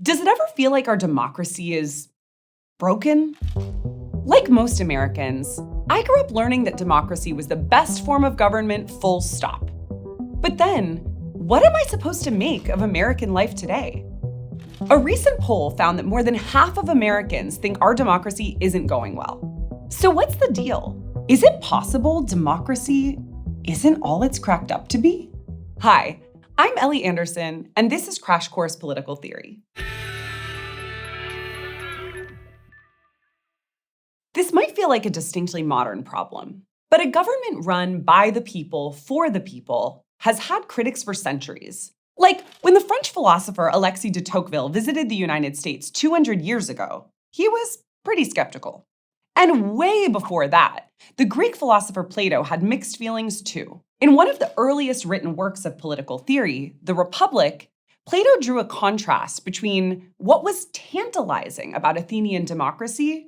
Does it ever feel like our democracy is broken? Like most Americans, I grew up learning that democracy was the best form of government, full stop. But then, what am I supposed to make of American life today? A recent poll found that more than half of Americans think our democracy isn't going well. So what's the deal? Is it possible democracy isn't all it's cracked up to be? Hi, I'm Ellie Anderson, and this is Crash Course Political Theory. This might feel like a distinctly modern problem, but a government run by the people, for the people, has had critics for centuries. Like when the French philosopher Alexis de Tocqueville visited the United States 200 years ago, he was pretty skeptical. And way before that, the Greek philosopher Plato had mixed feelings too. In one of the earliest written works of political theory, The Republic, Plato drew a contrast between what was tantalizing about Athenian democracy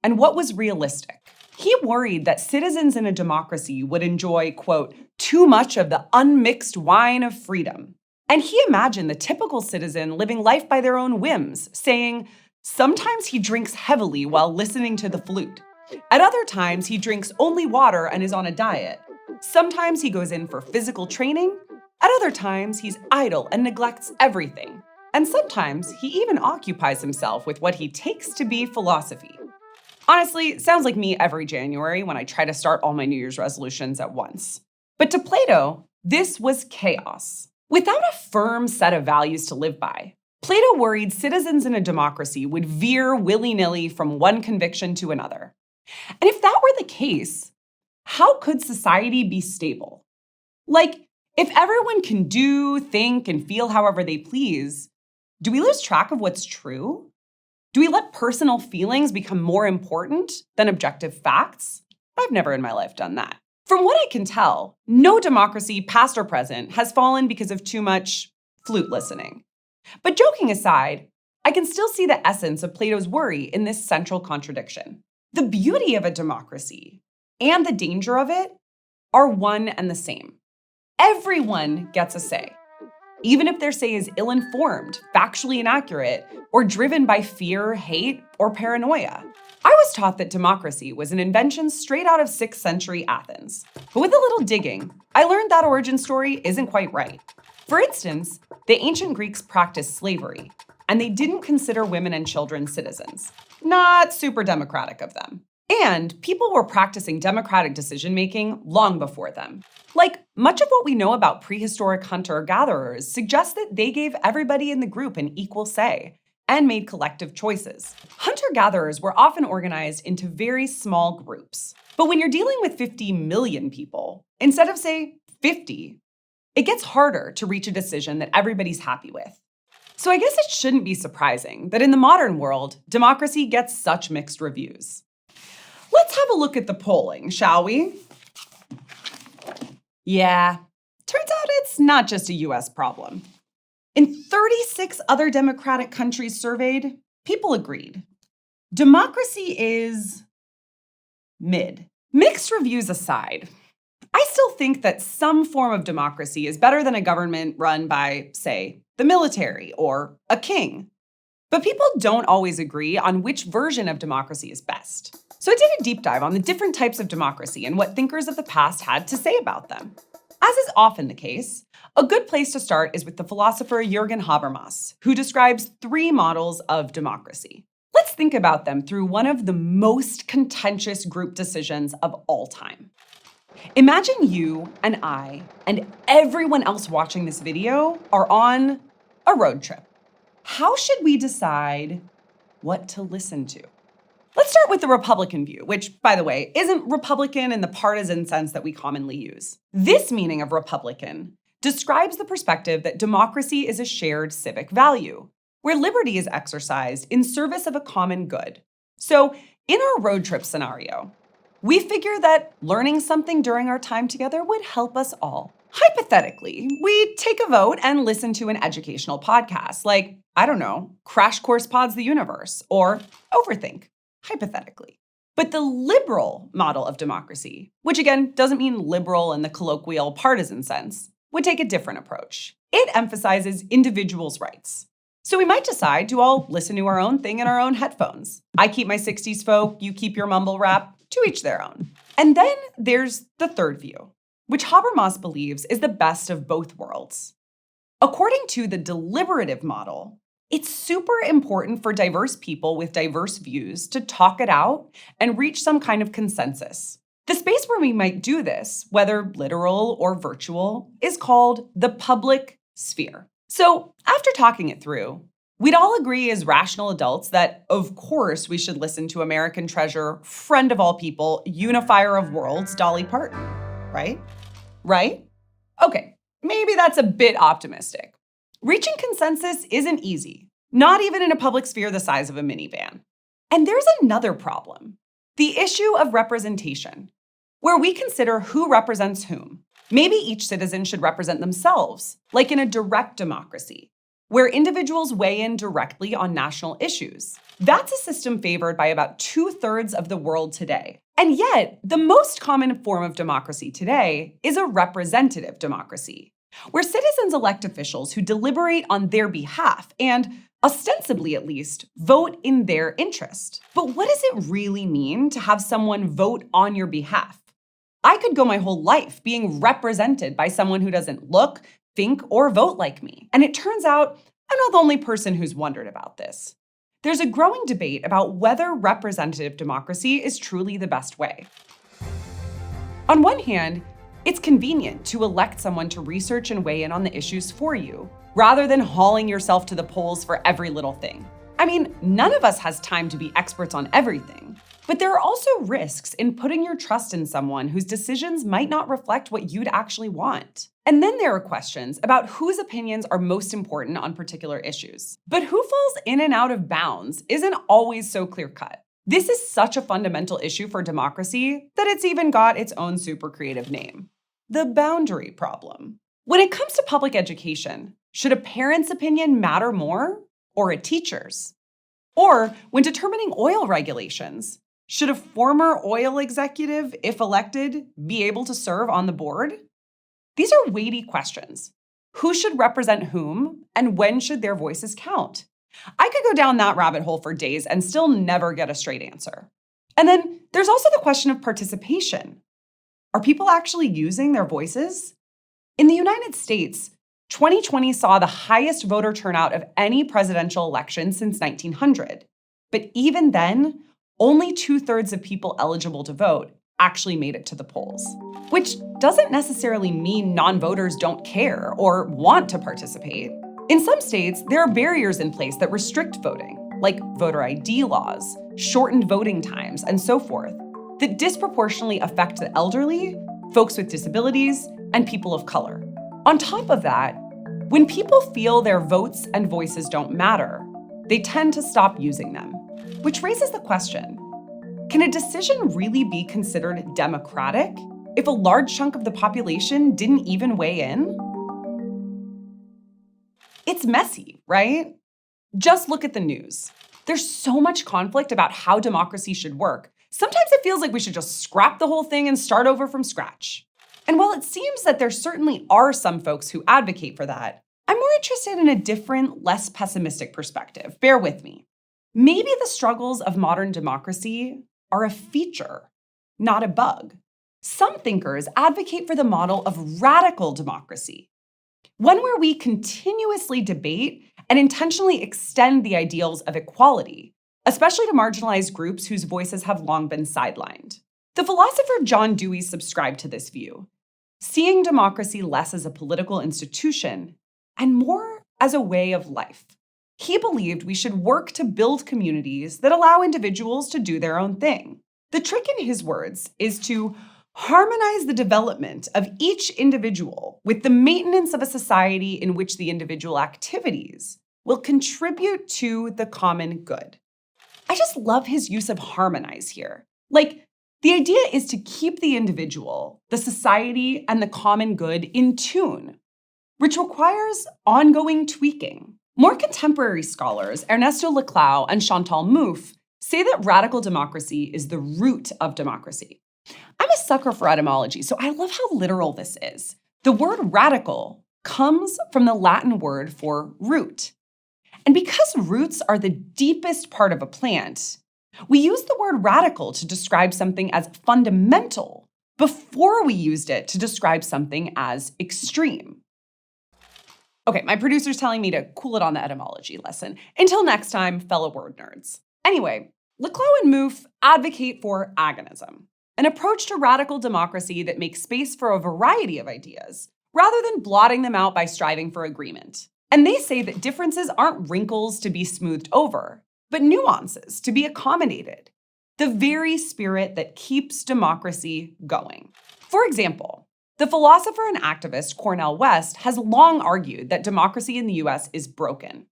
and what was realistic. He worried that citizens in a democracy would enjoy, quote, too much of the unmixed wine of freedom. And he imagined the typical citizen living life by their own whims, saying, sometimes he drinks heavily while listening to the flute. At other times, he drinks only water and is on a diet. Sometimes he goes in for physical training. At other times, he's idle and neglects everything. And sometimes he even occupies himself with what he takes to be philosophy. Honestly, it sounds like me every January when I try to start all my New Year's resolutions at once. But to Plato, this was chaos. Without a firm set of values to live by, Plato worried citizens in a democracy would veer willy-nilly from one conviction to another. And if that were the case, how could society be stable? Like, if everyone can do, think, and feel however they please, do we lose track of what's true? Do we let personal feelings become more important than objective facts? I've never in my life done that. From what I can tell, no democracy, past or present, has fallen because of too much flute listening. But joking aside, I can still see the essence of Plato's worry in this central contradiction. The beauty of a democracy and the danger of it are one and the same. Everyone gets a say, even if their say is ill-informed, factually inaccurate, or driven by fear, hate, or paranoia. I was taught that democracy was an invention straight out of 6th century Athens. But with a little digging, I learned that origin story isn't quite right. For instance, the ancient Greeks practiced slavery, and they didn't consider women and children citizens. Not super democratic of them. And people were practicing democratic decision-making long before them. Like, much of what we know about prehistoric hunter-gatherers suggests that they gave everybody in the group an equal say and made collective choices. Hunter-gatherers were often organized into very small groups. But when you're dealing with 50 million people, instead of, say, 50, it gets harder to reach a decision that everybody's happy with. So I guess it shouldn't be surprising that in the modern world, democracy gets such mixed reviews. Let's have a look at the polling, shall we? Yeah, turns out it's not just a US problem. In 36 other democratic countries surveyed, people agreed. Democracy is mid. Mixed reviews aside, I still think that some form of democracy is better than a government run by, say, the military or a king. But people don't always agree on which version of democracy is best. So I did a deep dive on the different types of democracy and what thinkers of the past had to say about them. As is often the case, a good place to start is with the philosopher Jürgen Habermas, who describes 3 models of democracy. Let's think about them through one of the most contentious group decisions of all time. Imagine you and I and everyone else watching this video are on a road trip. How should we decide what to listen to? Let's start with the Republican view, which, by the way, isn't Republican in the partisan sense that we commonly use. This meaning of Republican describes the perspective that democracy is a shared civic value, where liberty is exercised in service of a common good. So, in our road trip scenario, we figure that learning something during our time together would help us all. Hypothetically, we take a vote and listen to an educational podcast like, I don't know, Crash Course Pods the Universe, or Overthink. Hypothetically. But the liberal model of democracy, which again doesn't mean liberal in the colloquial partisan sense, would take a different approach. It emphasizes individuals' rights. So we might decide to all listen to our own thing in our own headphones. I keep my 60s folk, you keep your mumble rap, to each their own. And then there's the third view, which Habermas believes is the best of both worlds. According to the deliberative model, it's super important for diverse people with diverse views to talk it out and reach some kind of consensus. The space where we might do this, whether literal or virtual, is called the public sphere. So after talking it through, we'd all agree as rational adults that, of course, we should listen to American treasure, friend of all people, unifier of worlds, Dolly Parton, right? Right? Okay, maybe that's a bit optimistic. Reaching consensus isn't easy, not even in a public sphere the size of a minivan. And there's another problem, the issue of representation, where we consider who represents whom. Maybe each citizen should represent themselves, like in a direct democracy, where individuals weigh in directly on national issues. That's a system favored by about 2/3 of the world today. And yet, the most common form of democracy today is a representative democracy, where citizens elect officials who deliberate on their behalf and, ostensibly at least, vote in their interest. But what does it really mean to have someone vote on your behalf? I could go my whole life being represented by someone who doesn't look, think, or vote like me. And it turns out I'm not the only person who's wondered about this. There's a growing debate about whether representative democracy is truly the best way. On one hand, it's convenient to elect someone to research and weigh in on the issues for you, rather than hauling yourself to the polls for every little thing. I mean, none of us has time to be experts on everything. But there are also risks in putting your trust in someone whose decisions might not reflect what you'd actually want. And then there are questions about whose opinions are most important on particular issues. But who falls in and out of bounds isn't always so clear-cut. This is such a fundamental issue for democracy that it's even got its own super creative name: the boundary problem. When it comes to public education, should a parent's opinion matter more or a teacher's? Or when determining oil regulations, should a former oil executive, if elected, be able to serve on the board? These are weighty questions. Who should represent whom, and when should their voices count? I could go down that rabbit hole for days and still never get a straight answer. And then there's also the question of participation. Are people actually using their voices? In the United States, 2020 saw the highest voter turnout of any presidential election since 1900. But even then, only 2/3 of people eligible to vote actually made it to the polls, which doesn't necessarily mean non-voters don't care or want to participate. In some states, there are barriers in place that restrict voting, like voter ID laws, shortened voting times, and so forth, that disproportionately affect the elderly, folks with disabilities, and people of color. On top of that, when people feel their votes and voices don't matter, they tend to stop using them. Which raises the question, can a decision really be considered democratic if a large chunk of the population didn't even weigh in? It's messy, right? Just look at the news. There's so much conflict about how democracy should work. Sometimes it feels like we should just scrap the whole thing and start over from scratch. And while it seems that there certainly are some folks who advocate for that, I'm more interested in a different, less pessimistic perspective. Bear with me. Maybe the struggles of modern democracy are a feature, not a bug. Some thinkers advocate for the model of radical democracy, one where we continuously debate and intentionally extend the ideals of equality, especially to marginalized groups whose voices have long been sidelined. The philosopher John Dewey subscribed to this view, seeing democracy less as a political institution and more as a way of life. He believed we should work to build communities that allow individuals to do their own thing. The trick, in his words, is to harmonize the development of each individual with the maintenance of a society in which the individual activities will contribute to the common good. I just love his use of harmonize here. Like, the idea is to keep the individual, the society, and the common good in tune, which requires ongoing tweaking. More contemporary scholars, Ernesto Laclau and Chantal Mouffe, say that radical democracy is the root of democracy. I'm a sucker for etymology, so I love how literal this is. The word radical comes from the Latin word for root. And because roots are the deepest part of a plant, we use the word radical to describe something as fundamental before we used it to describe something as extreme. Okay, my producer's telling me to cool it on the etymology lesson. Until next time, fellow word nerds. Anyway, Laclau and Mouffe advocate for agonism, an approach to radical democracy that makes space for a variety of ideas, rather than blotting them out by striving for agreement. And they say that differences aren't wrinkles to be smoothed over, but nuances to be accommodated, the very spirit that keeps democracy going. For example, the philosopher and activist Cornel West has long argued that democracy in the US is broken.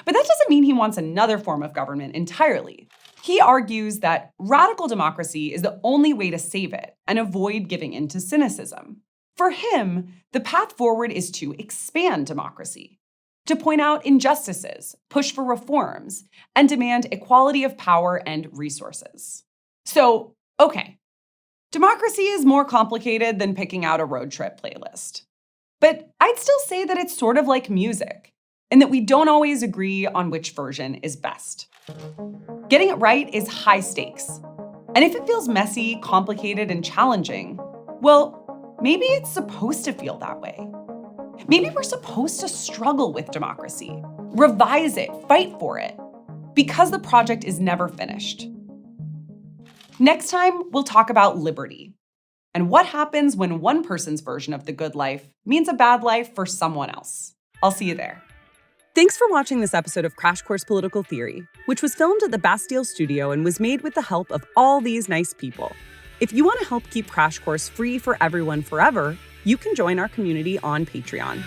But that doesn't mean he wants another form of government entirely. He argues that radical democracy is the only way to save it and avoid giving in to cynicism. For him, the path forward is to expand democracy, to point out injustices, push for reforms, and demand equality of power and resources. So, okay, democracy is more complicated than picking out a road trip playlist. But I'd still say that it's sort of like music, and that we don't always agree on which version is best. Getting it right is high stakes. And if it feels messy, complicated, and challenging, well, maybe it's supposed to feel that way. Maybe we're supposed to struggle with democracy, revise it, fight for it, because the project is never finished. Next time, we'll talk about liberty and what happens when one person's version of the good life means a bad life for someone else. I'll see you there. Thanks for watching this episode of Crash Course Political Theory, which was filmed at the Bastille Studio and was made with the help of all these nice people. If you want to help keep Crash Course free for everyone forever, you can join our community on Patreon.